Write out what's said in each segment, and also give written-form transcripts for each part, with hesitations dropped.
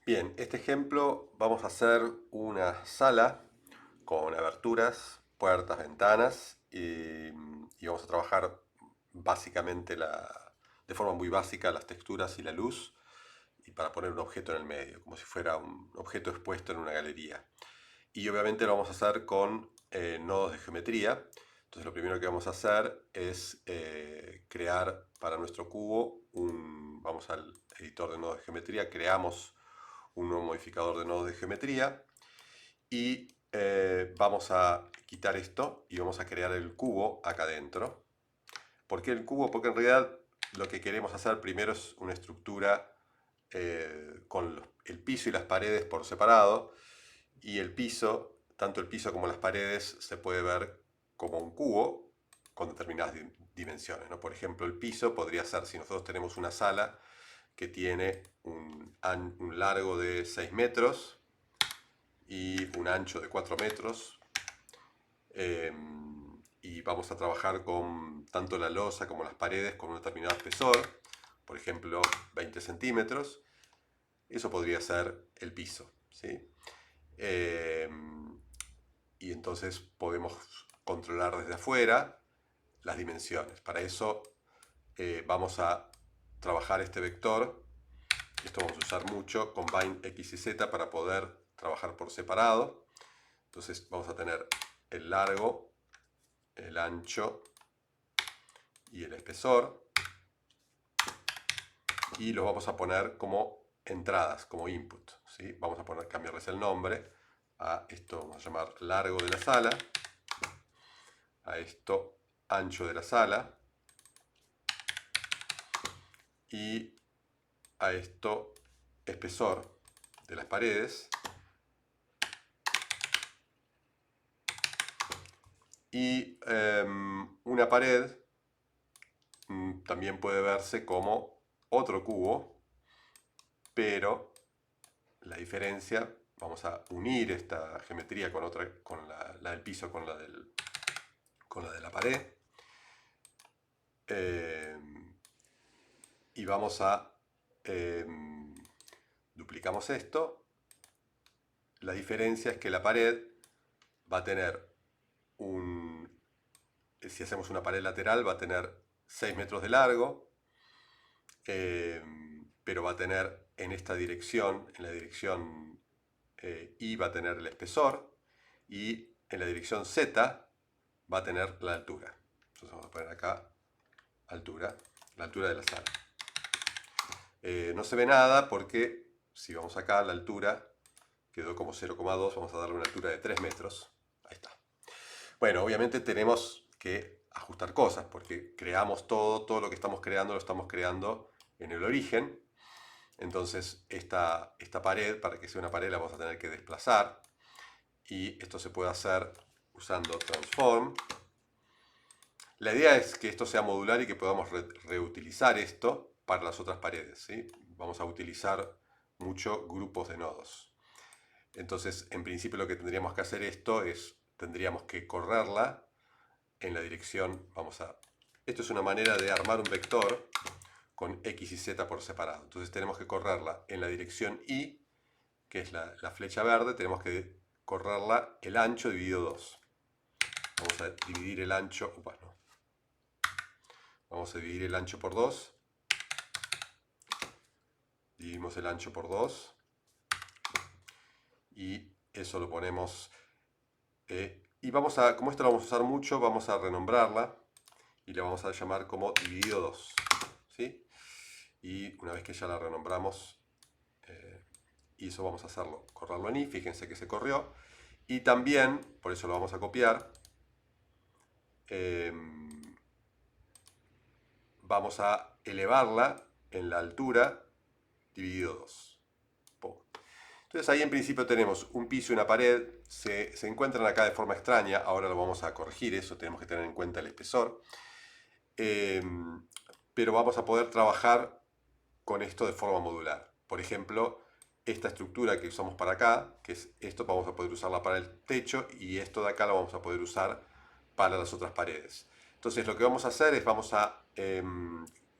Bien, este ejemplo vamos a hacer una sala con aberturas, puertas, ventanas y vamos a trabajar básicamente de forma muy básica las texturas y la luz y para poner un objeto en el medio, como si fuera un objeto expuesto en una galería. Y obviamente lo vamos a hacer con nodos de geometría. Entonces lo primero que vamos a hacer es crear para nuestro cubo vamos al editor de nodos de geometría, creamos un nuevo modificador de nodos de geometría y vamos a quitar esto y vamos a crear el cubo acá adentro. ¿Por qué el cubo? Porque en realidad lo que queremos hacer primero es una estructura con el piso y las paredes por separado, y el piso, tanto el piso como las paredes, se puede ver como un cubo con determinadas dimensiones, ¿no? Por ejemplo, el piso podría ser, si nosotros tenemos una sala que tiene un largo de 6 metros y un ancho de 4 metros, eh, y vamos a trabajar con tanto la losa como las paredes con un determinado espesor, por ejemplo 20 centímetros. Eso podría ser el piso, ¿sí? Eh, y entonces podemos controlar desde afuera las dimensiones. Para eso vamos a trabajar este vector. Esto vamos a usar mucho, combine x y z, para poder trabajar por separado. Entonces vamos a tener el largo, el ancho y el espesor, y los vamos a poner como entradas, como input, ¿sí? Vamos a cambiarles el nombre a esto, vamos a llamar largo de la sala, a esto ancho de la sala y a esto espesor de las paredes. Y una pared también puede verse como otro cubo, pero la diferencia, vamos a unir esta geometría con otra, con la del piso con la de la pared, eh, y vamos a eh, duplicamos esto. La diferencia es que la pared va a tener si hacemos una pared lateral, va a tener 6 metros de largo, pero va a tener en esta dirección, en la dirección Y, va a tener el espesor, y en la dirección Z va a tener la altura. Entonces vamos a poner acá altura, la altura de la sala. No se ve nada porque si vamos acá, la altura quedó como 0,2, vamos a darle una altura de 3 metros. Ahí está. Bueno, obviamente tenemos que ajustar cosas porque creamos todo lo que estamos creando lo estamos creando en el origen. Entonces esta pared, para que sea una pared, la vamos a tener que desplazar, y esto se puede hacer usando transform. La idea es que esto sea modular y que podamos reutilizar esto para las otras paredes, ¿sí? Vamos a utilizar mucho grupos de nodos. Entonces, en principio lo que tendríamos que hacer tendríamos que correrla en la dirección, esto es una manera de armar un vector con x y z por separado. Entonces tenemos que correrla en la dirección Y, que es la flecha verde, tenemos que correrla el ancho dividido 2. Vamos a dividir el ancho, no. Vamos a dividir el ancho por 2. Dividimos el ancho por 2. Y eso lo ponemos. Y como esto lo vamos a usar mucho, vamos a renombrarla y la vamos a llamar como dividido 2. ¿Sí? Y una vez que ya la renombramos, y eso vamos a hacerlo, correrlo en I, fíjense que se corrió. Y también, por eso lo vamos a copiar, vamos a elevarla en la altura dividido 2. Entonces ahí en principio tenemos un piso y una pared, se encuentran acá de forma extraña, ahora lo vamos a corregir eso, tenemos que tener en cuenta el espesor. Pero vamos a poder trabajar con esto de forma modular. Por ejemplo, esta estructura que usamos para acá, que es esto, vamos a poder usarla para el techo, y esto de acá lo vamos a poder usar para las otras paredes. Entonces lo que vamos a hacer es vamos a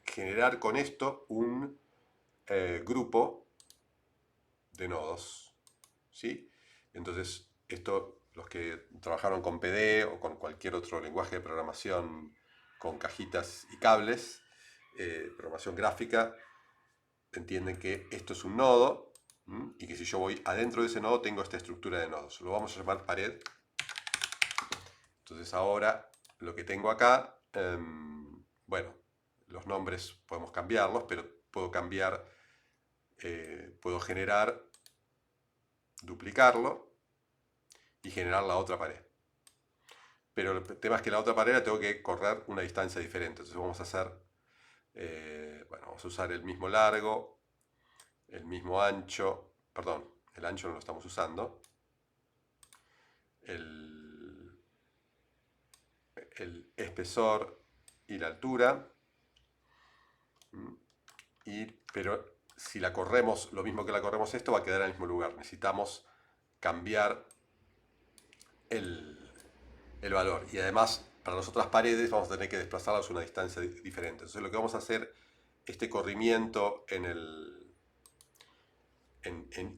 generar con esto un grupo de nodos, ¿sí? Entonces, esto, los que trabajaron con PD o con cualquier otro lenguaje de programación con cajitas y cables, programación gráfica, entienden que esto es un nodo y que si yo voy adentro de ese nodo tengo esta estructura de nodos. Lo vamos a llamar pared. Entonces ahora lo que tengo acá, bueno, los nombres podemos cambiarlos, pero puedo cambiar, puedo generar, duplicarlo y generar la otra pared. Pero el tema es que la otra pared la tengo que correr una distancia diferente. Entonces vamos a hacer, bueno, vamos a usar el mismo largo, el mismo ancho, perdón, el ancho no lo estamos usando, el espesor y la altura, pero si la corremos, lo mismo que la corremos esto, va a quedar en el mismo lugar. Necesitamos cambiar el valor. Y además, para las otras paredes vamos a tener que desplazarlas a una distancia diferente. Entonces lo que vamos a hacer, este corrimiento en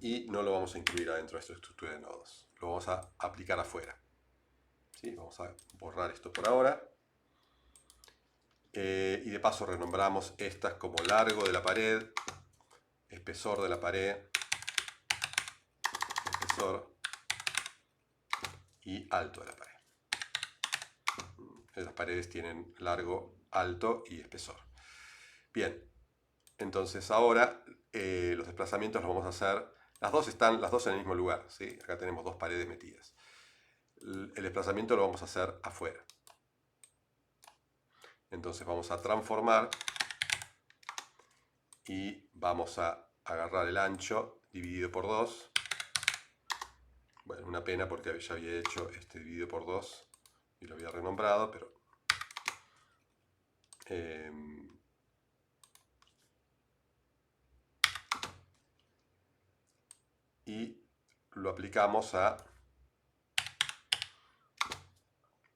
I no lo vamos a incluir adentro de esta estructura de nodos. Lo vamos a aplicar afuera. ¿Sí? Vamos a borrar esto por ahora. Y de paso renombramos estas como largo de la pared, espesor de la pared, espesor y alto de la pared. Las paredes tienen largo, alto y espesor. Bien, entonces ahora los desplazamientos los vamos a hacer, las dos están las dos en el mismo lugar, ¿sí? Acá tenemos dos paredes metidas. El desplazamiento lo vamos a hacer afuera. Entonces vamos a transformar y vamos a agarrar el ancho dividido por 2. Bueno, una pena porque ya había hecho este dividido por 2 y lo había renombrado, pero y lo aplicamos a,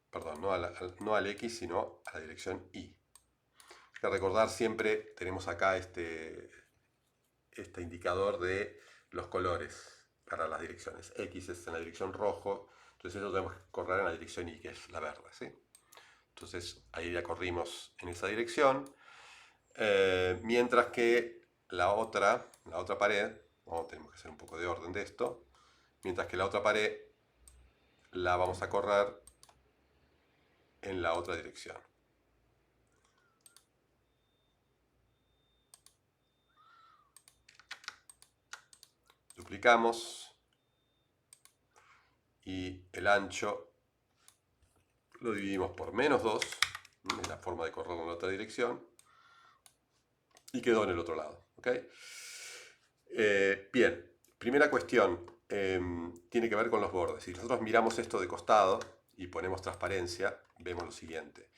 perdón, no al X, sino a la dirección Y. Hay que recordar siempre, tenemos acá este indicador de los colores para las direcciones. X es en la dirección rojo, entonces eso tenemos que correr en la dirección Y, que es la verde, ¿sí? Entonces ahí ya corrimos en esa dirección, mientras que la otra pared, tenemos que hacer un poco de orden de esto, mientras que la otra pared la vamos a correr en la otra dirección. Duplicamos y el ancho lo dividimos por -2, es la forma de correrlo en la otra dirección, y quedó en el otro lado. ¿Okay? Bien, primera cuestión, tiene que ver con los bordes. Si nosotros miramos esto de costado y ponemos transparencia, vemos lo siguiente.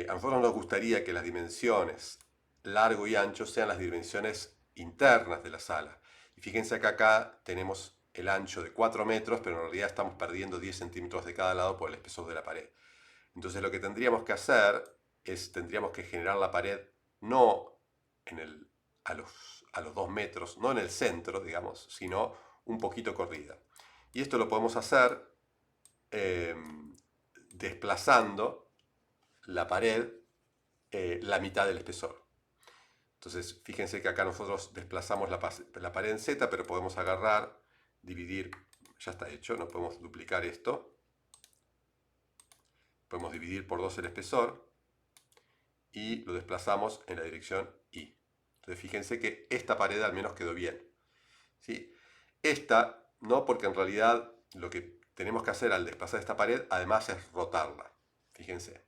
A nosotros nos gustaría que las dimensiones largo y ancho sean las dimensiones internas de la sala. Y fíjense que acá tenemos el ancho de 4 metros, pero en realidad estamos perdiendo 10 centímetros de cada lado por el espesor de la pared. Entonces lo que tendríamos que hacer es, tendríamos que generar la pared no a los 2 metros, no en el centro, digamos, sino un poquito corrida. Y esto lo podemos hacer desplazando la pared la mitad del espesor. Entonces, fíjense que acá nosotros desplazamos la pared en Z, pero podemos agarrar, dividir, ya está hecho, no podemos duplicar esto. Podemos dividir por 2 el espesor y lo desplazamos en la dirección Y. Entonces, fíjense que esta pared al menos quedó bien. ¿Sí? Esta no, porque en realidad lo que tenemos que hacer al desplazar esta pared, además es rotarla. Fíjense.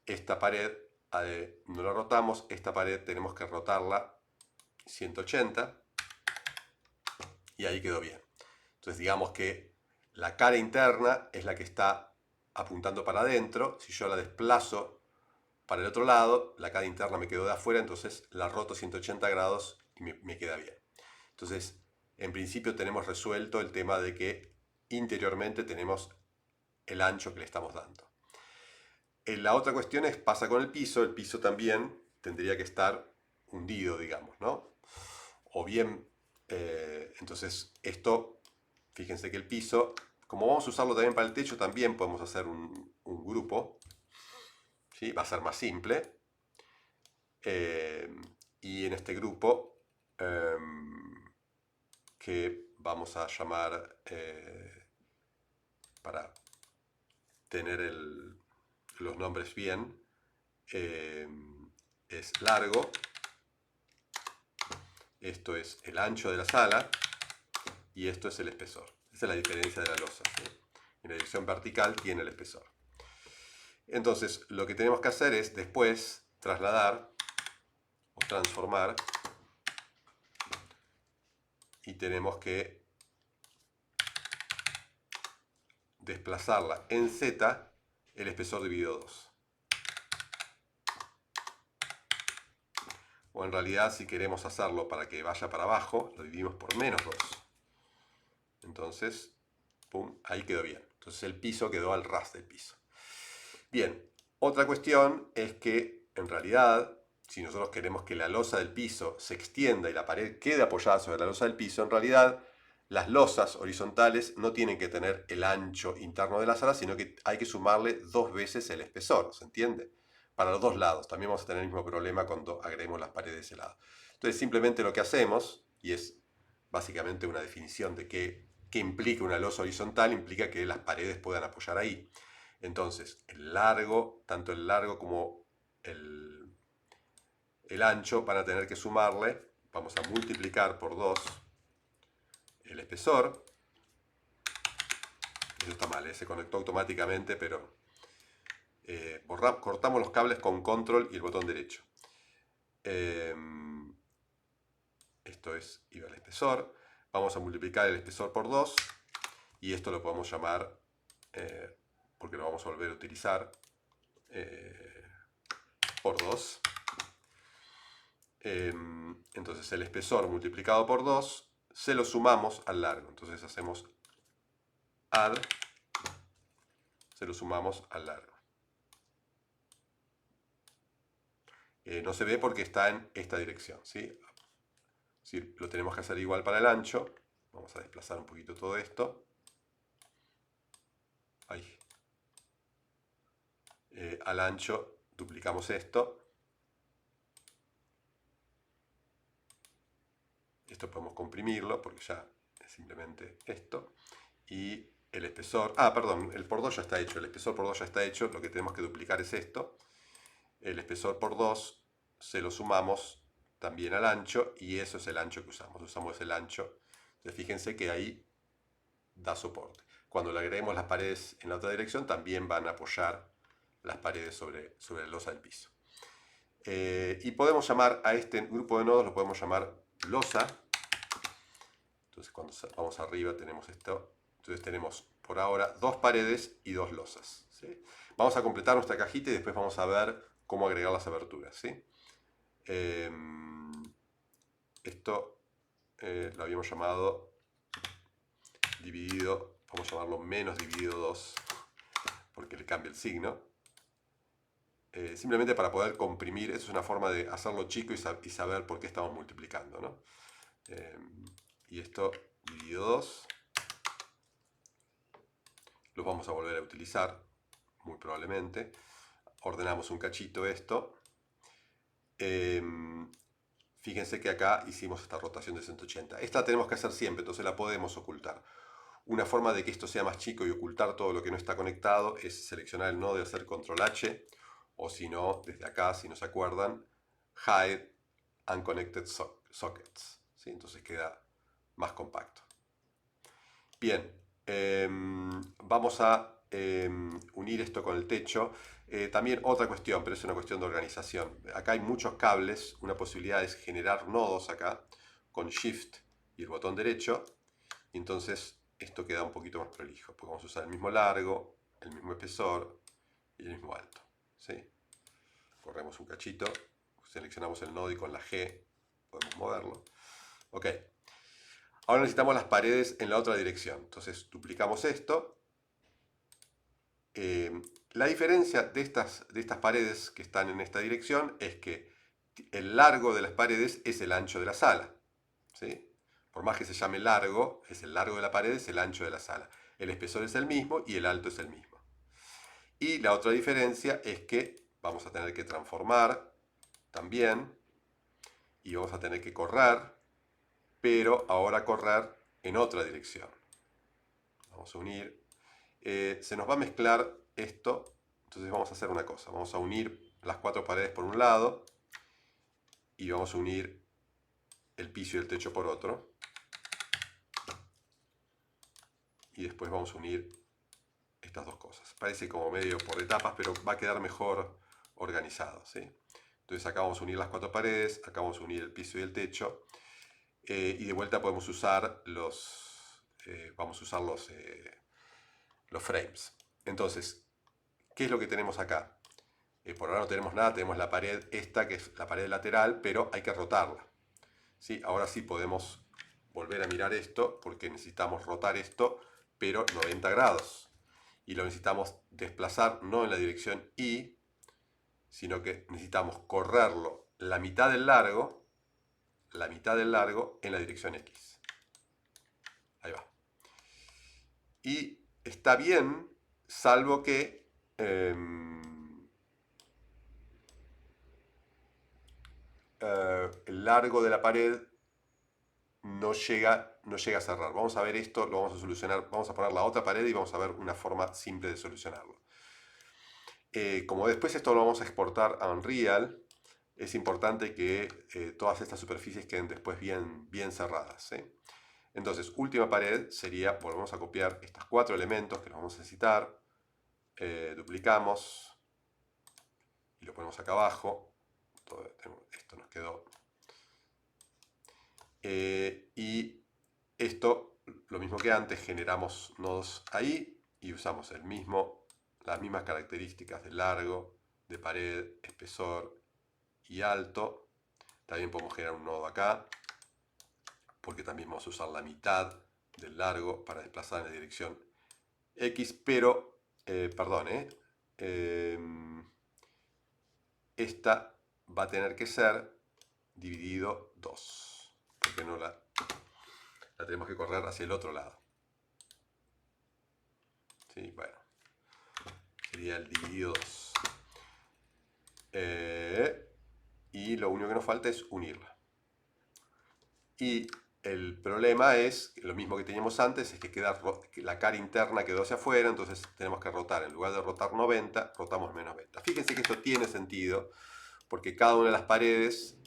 Esta pared no la rotamos, esta pared tenemos que rotarla 180 y ahí quedó bien. Entonces digamos que la cara interna es la que está apuntando para adentro. Si yo la desplazo para el otro lado, la cara interna me quedó de afuera, entonces la roto 180 grados y me queda bien. Entonces, en principio tenemos resuelto el tema de que interiormente tenemos el ancho que le estamos dando. La otra cuestión pasa con el piso también tendría que estar hundido, digamos, ¿no? O bien Entonces esto, fíjense que el piso, como vamos a usarlo también para el techo, también podemos hacer un grupo, ¿sí? Va a ser más simple. Y en este grupo que vamos a llamar, para tener los nombres bien, es largo, esto es el ancho de la sala y esto es el espesor. Esa es la diferencia de la losa, ¿sí? En la dirección vertical tiene el espesor. Entonces lo que tenemos que hacer es después trasladar o transformar, y tenemos que desplazarla en Z el espesor dividido 2. O en realidad, si queremos hacerlo para que vaya para abajo, lo dividimos por menos 2. Entonces, pum, ahí quedó bien. Entonces el piso quedó al ras del piso. Bien, otra cuestión es que en realidad, si nosotros queremos que la losa del piso se extienda y la pared quede apoyada sobre la losa del piso, en realidad las losas horizontales no tienen que tener el ancho interno de la sala, sino que hay que sumarle 2 veces el espesor, ¿se entiende? Para los dos lados. También vamos a tener el mismo problema cuando agreguemos las paredes de ese lado. Entonces simplemente lo que hacemos, y es básicamente una definición de qué implica una losa horizontal, implica que las paredes puedan apoyar ahí. Entonces, el largo, tanto el largo como el ancho van a tener que sumarle, vamos a multiplicar por 2 el espesor. Eso está mal, se conectó automáticamente, pero cortamos los cables con control y el botón derecho. Esto es iba al espesor. Vamos a multiplicar el espesor por 2 y esto lo podemos llamar, porque lo vamos a volver a utilizar, por 2. Entonces el espesor multiplicado por 2 se lo sumamos al largo. Entonces hacemos add, se lo sumamos al largo. No se ve porque está en esta dirección, ¿sí? Si lo tenemos que hacer igual para el ancho, vamos a desplazar un poquito todo esto. Ahí. Al ancho duplicamos esto. Esto podemos comprimirlo porque ya es simplemente esto. Y el espesor, perdón, el por 2 ya está hecho, el espesor por 2 ya está hecho, lo que tenemos que duplicar es esto. El espesor por 2 se lo sumamos también al ancho y eso es el ancho que usamos el ancho. Entonces fíjense que ahí da soporte. Cuando le agreguemos las paredes en la otra dirección también van a apoyar las paredes sobre la losa del piso. Y podemos llamar a este grupo de nodos, lo podemos llamar losa. Entonces cuando vamos arriba tenemos esto. Entonces tenemos por ahora 2 paredes y 2 losas, ¿sí? Vamos a completar nuestra cajita y después vamos a ver cómo agregar las aberturas, ¿sí? Esto lo habíamos llamado dividido, vamos a llamarlo menos dividido 2, porque le cambia el signo. Simplemente para poder comprimir, eso es una forma de hacerlo chico y saber por qué estamos multiplicando, ¿no? Y esto dividido 2 lo vamos a volver a utilizar, muy probablemente. Ordenamos un cachito esto. Fíjense que acá hicimos esta rotación de 180. Esta la tenemos que hacer siempre, entonces la podemos ocultar. Una forma de que esto sea más chico y ocultar todo lo que no está conectado es seleccionar el nodo y hacer control H, o si no, desde acá, si no se acuerdan, Hide Unconnected Sockets, ¿sí? Entonces queda más compacto. Bien, vamos a unir esto con el techo. También otra cuestión, pero es una cuestión de organización. Acá hay muchos cables, una posibilidad es generar nodos acá con Shift y el botón derecho, y entonces esto queda un poquito más prolijo, porque vamos a usar el mismo largo, el mismo espesor y el mismo alto, ¿sí? Corremos un cachito, seleccionamos el nodo y con la G podemos moverlo. Ok. Ahora necesitamos las paredes en la otra dirección. Entonces duplicamos esto. La diferencia de estas paredes que están en esta dirección es que el largo de las paredes es el ancho de la sala, ¿sí? por más que se llame largo, es el largo de la pared, es el ancho de la sala. El espesor es el mismo y el alto es el mismo. Y la otra diferencia es que vamos a tener que transformar también y vamos a tener que correr, pero ahora correr en otra dirección. Vamos a unir. Se nos va a mezclar esto, entonces vamos a hacer una cosa. Vamos a unir las 4 paredes por un lado y vamos a unir el piso y el techo por otro. Y después vamos a unir estas dos cosas. Parece como medio por etapas, pero va a quedar mejor organizado, ¿sí? Entonces acá vamos a unir las 4 paredes, acá vamos a unir el piso y el techo. Y de vuelta podemos usar vamos a usar los frames. Entonces, ¿qué es lo que tenemos acá? Por ahora no tenemos nada, tenemos la pared esta, que es la pared lateral, pero hay que rotarla. ¿Sí? Ahora sí podemos volver a mirar esto, porque necesitamos rotar esto, pero 90 grados. Y lo necesitamos desplazar no en la dirección Y, sino que necesitamos correrlo la mitad del largo en la dirección X. Ahí va. Y está bien, salvo que el largo de la pared no llega a cerrar. Vamos a ver esto, lo vamos a solucionar. Vamos a poner la otra pared y vamos a ver una forma simple de solucionarlo. Como después esto lo vamos a exportar a Unreal, es importante que todas estas superficies queden después bien cerradas, ¿sí? Entonces, última pared sería, volvemos a copiar estos 4 elementos que los vamos a necesitar, duplicamos y lo ponemos acá abajo. Esto nos quedó. Y esto, lo mismo que antes, generamos nodos ahí y usamos las mismas características de largo, de pared, espesor y alto. También podemos generar un nodo acá, porque también vamos a usar la mitad del largo para desplazar en la dirección X, pero, perdón, esta va a tener que ser dividido 2, porque no la tenemos que correr hacia el otro lado. Sí, bueno, sería el dividido 2. Y lo único que nos falta es unirla. Y el problema es, lo mismo que teníamos antes, es que la cara interna quedó hacia afuera, entonces tenemos que rotar. En lugar de rotar 90, rotamos menos 90. Fíjense que esto tiene sentido, porque cada una de las paredes,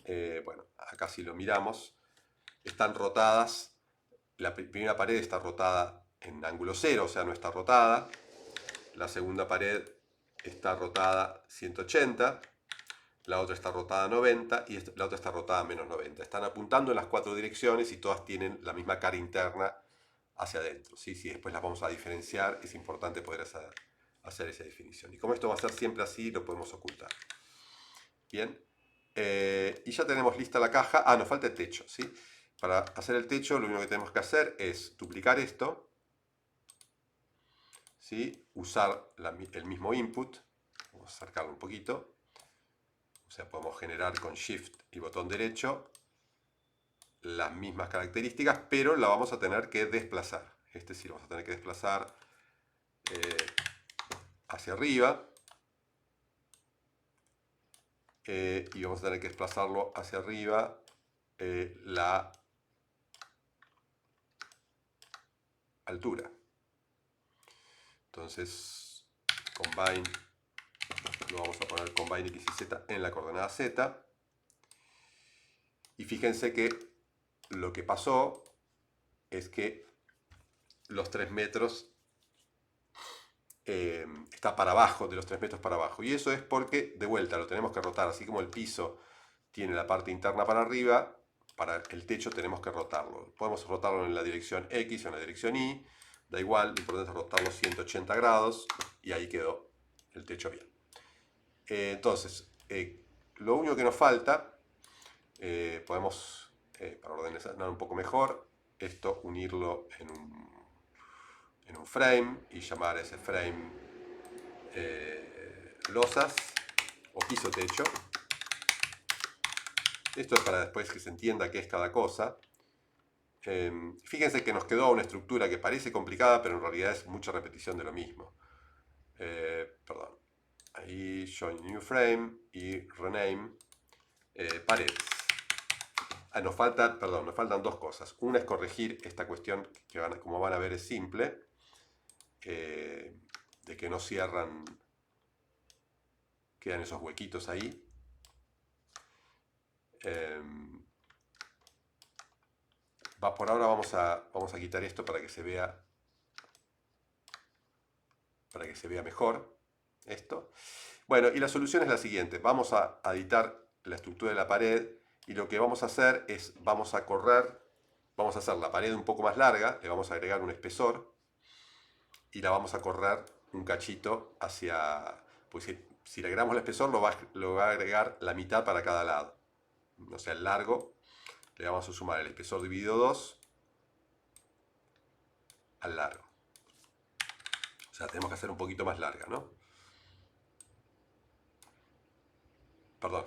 bueno, acá si lo miramos, están rotadas. La primera pared está rotada en ángulo 0, o sea, no está rotada. La segunda pared está rotada 180. La otra está rotada 90 y la otra está rotada menos 90. Están apuntando en las 4 direcciones y todas tienen la misma cara interna hacia adentro. ¿Sí? Si después las vamos a diferenciar, es importante poder hacer esa definición. Y como esto va a ser siempre así, lo podemos ocultar. Bien. Y ya tenemos lista la caja. Ah, nos falta el techo. ¿Sí? Para hacer el techo, lo único que tenemos que hacer es duplicar esto. ¿Sí? Usar el mismo input. Vamos a acercarlo un poquito. O sea, podemos generar con Shift y botón derecho las mismas características, pero la vamos a tener que desplazar. Este sí lo vamos a tener que desplazar hacia arriba. Y vamos a tener que desplazarlo hacia arriba la altura. Entonces, combine, lo vamos a poner combine x y z en la coordenada z. Y fíjense que lo que pasó es que los 3 metros está para abajo, de los 3 metros para abajo. Y eso es porque, de vuelta, lo tenemos que rotar. Así como el piso tiene la parte interna para arriba, para el techo tenemos que rotarlo. Podemos rotarlo en la dirección X o en la dirección Y. Da igual, lo importante es rotarlo 180 grados y ahí quedó el techo bien. Entonces, lo único que nos falta, podemos, para ordenar un poco mejor, esto unirlo en un frame y llamar a ese frame losas o piso techo. Esto es para después que se entienda qué es cada cosa. Fíjense que nos quedó una estructura que parece complicada, pero en realidad es mucha repetición de lo mismo. Perdón. Ahí, Join New Frame y Rename paredes. Nos faltan dos cosas. Una es corregir esta cuestión que como van a ver es simple, de que no cierran, quedan esos huequitos ahí. Por ahora vamos a quitar esto para que se vea mejor esto. Bueno, y la solución es la siguiente. Vamos a editar la estructura de la pared y lo que vamos a hacer es, vamos a hacer la pared un poco más larga, le vamos a agregar un espesor y la vamos a correr un cachito hacia, pues si le agregamos el espesor lo va a agregar la mitad para cada lado. O sea, el largo, le vamos a sumar el espesor dividido 2 al largo. O sea, tenemos que hacer un poquito más larga, ¿no? Perdón.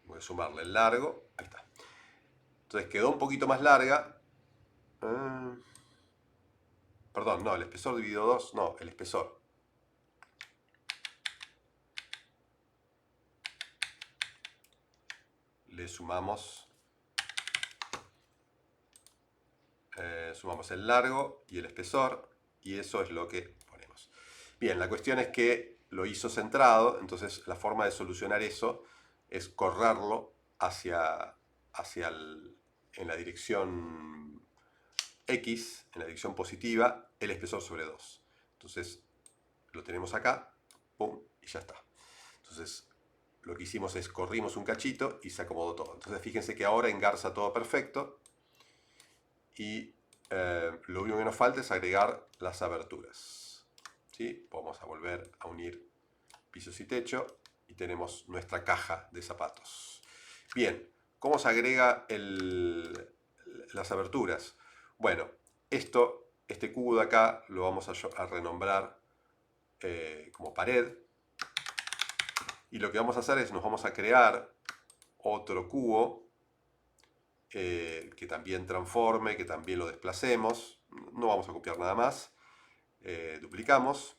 Voy a sumarle el largo. Ahí está. Entonces quedó un poquito más larga. Perdón, no, el espesor dividido 2, no, el espesor. Le sumamos el largo y el espesor y eso es lo que ponemos. Bien, la cuestión es que lo hizo centrado, entonces la forma de solucionar eso es correrlo en la dirección X, en la dirección positiva, el espesor sobre 2. Entonces lo tenemos acá, pum, y ya está. Entonces lo que hicimos es corrimos un cachito y se acomodó todo. Entonces fíjense que ahora engarza todo perfecto y lo único que nos falta es agregar las aberturas. ¿Sí? Vamos a volver a unir pisos y techo y tenemos nuestra caja de zapatos. Bien, ¿cómo se agrega las aberturas? Bueno, este cubo de acá lo vamos a renombrar como pared. Y lo que vamos a hacer es nos vamos a crear otro cubo que también transforme, que también lo desplacemos. No vamos a copiar nada más. Duplicamos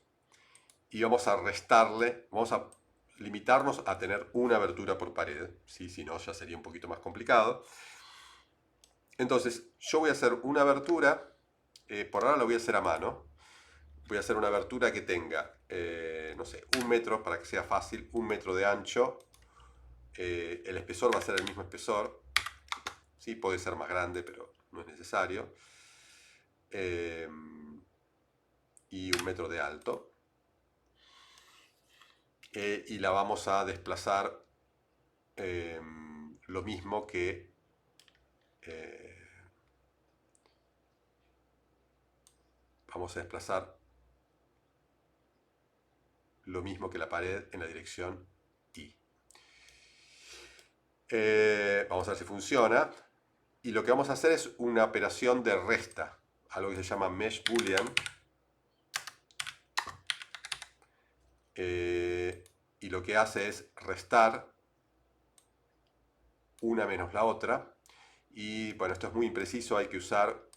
y vamos a restarle, vamos a limitarnos a tener una abertura por pared. ¿Sí? Si no, ya sería un poquito más complicado. Entonces, yo voy a hacer una abertura, por ahora lo voy a hacer a mano. Voy a hacer una abertura que tenga, no sé, 1 metro, para que sea fácil, 1 metro de ancho. El espesor va a ser el mismo espesor. Sí, puede ser más grande, pero no es necesario. Y 1 metro de alto. Y la vamos a desplazar lo mismo que vamos a desplazar lo mismo que la pared en la dirección Y. Vamos a ver si funciona. Y lo que vamos a hacer es una operación de resta, algo que se llama mesh boolean. Y lo que hace es restar una menos la otra. Y bueno, esto es muy impreciso, hay que usar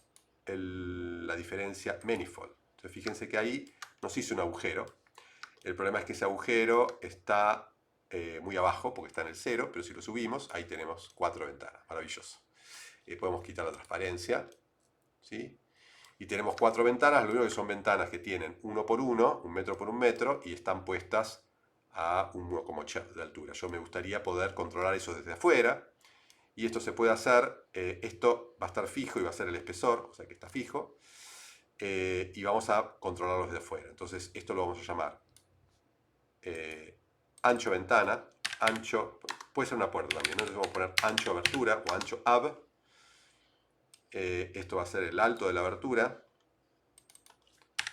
la diferencia manifold. Entonces fíjense que ahí nos hizo un agujero. El problema es que ese agujero está muy abajo porque está en el 0, pero si lo subimos, ahí tenemos 4 ventanas. Maravilloso. Podemos quitar la transparencia. ¿Sí? Y tenemos 4 ventanas, lo único que son ventanas que tienen 1 por 1, 1 metro por 1 metro, y están puestas a 1,8 de altura. Yo me gustaría poder controlar eso desde afuera. Y esto se puede hacer, esto va a estar fijo y va a ser el espesor, o sea que está fijo. Y vamos a controlarlo desde afuera. Entonces esto lo vamos a llamar ancho ventana, ancho, puede ser una puerta también, ¿no? Entonces vamos a poner ancho abertura o ancho ab. Esto va a ser el alto de la abertura,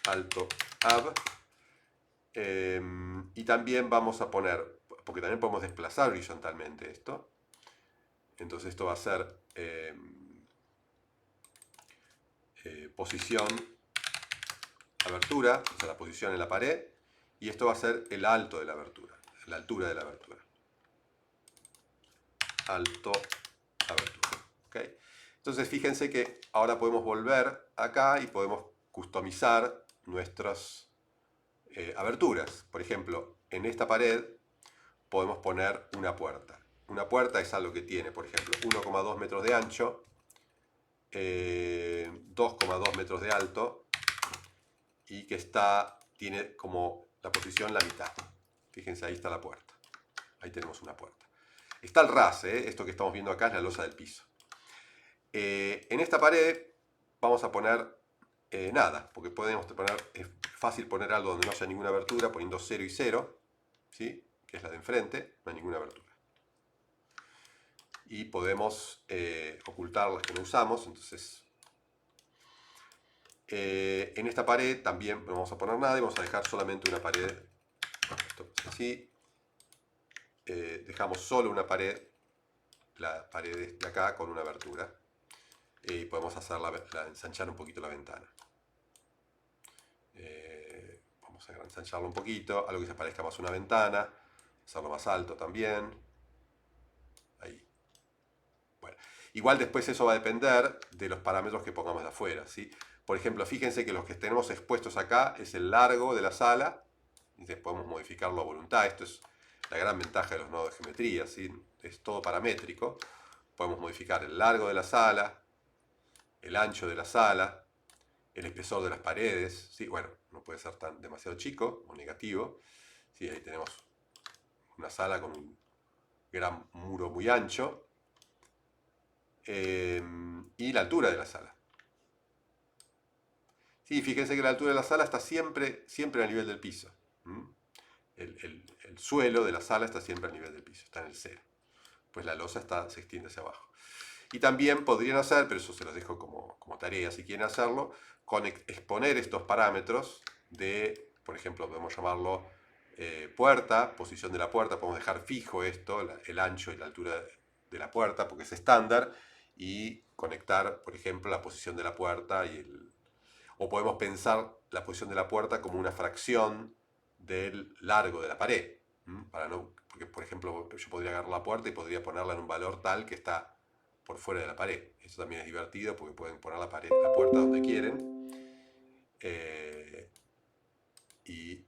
alto ab. Y también vamos a poner, porque también podemos desplazar horizontalmente esto. Entonces esto va a ser posición abertura, o sea, la posición en la pared. Y esto va a ser el alto de la abertura, la altura de la abertura. Alto abertura. ¿Okay? Entonces fíjense que ahora podemos volver acá y podemos customizar nuestras aberturas. Por ejemplo, en esta pared podemos poner una puerta. Una puerta es algo que tiene, por ejemplo, 1,2 metros de ancho, 2,2 metros de alto y que tiene como la posición la mitad. Fíjense, ahí está la puerta. Ahí tenemos una puerta. Está el ras, esto que estamos viendo acá es la losa del piso. En esta pared vamos a poner nada, porque es fácil poner algo donde no haya ninguna abertura, poniendo 0 y 0, ¿sí? Que es la de enfrente, no hay ninguna abertura. Y podemos ocultar las que no usamos, entonces en esta pared también no vamos a poner nada y vamos a dejar solamente una pared. Esto así. Dejamos solo una pared, la pared de acá con una abertura. Y podemos ensanchar un poquito la ventana. Vamos a ensancharlo un poquito, algo que se parezca más a una ventana, hacerlo más alto también. Ahí. Bueno, igual después eso va a depender de los parámetros que pongamos de afuera, ¿sí? Por ejemplo, fíjense que los que tenemos expuestos acá es el largo de la sala, y podemos modificarlo a voluntad. Esto es la gran ventaja de los nodos de geometría, ¿sí? Es todo paramétrico. Podemos modificar el largo de la sala, el ancho de la sala, el espesor de las paredes, ¿sí? Bueno, no puede ser demasiado chico o negativo, ¿sí? Ahí tenemos una sala con un gran muro muy ancho, y la altura de la sala. Sí, fíjense que la altura de la sala está siempre a nivel del piso. El suelo de la sala está siempre a nivel del piso, está en el cero. Pues la losa se extiende hacia abajo. Y también podrían hacer, pero eso se los dejo como tarea si quieren hacerlo, con exponer estos parámetros de, por ejemplo, podemos llamarlo puerta, posición de la puerta, podemos dejar fijo esto, el ancho y la altura de la puerta, porque es estándar, y conectar, por ejemplo, la posición de la puerta o podemos pensar la posición de la puerta como una fracción del largo de la pared. Porque, por ejemplo, yo podría agarrar la puerta y podría ponerla en un valor tal que está por fuera de la pared. Eso también es divertido porque pueden poner la puerta donde quieren. Y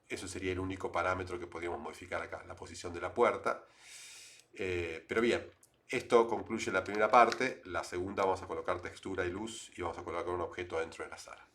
eso sería el único parámetro que podríamos modificar acá, la posición de la puerta. Pero bien, esto concluye la primera parte. La segunda vamos a colocar textura y luz y vamos a colocar un objeto dentro de la sala.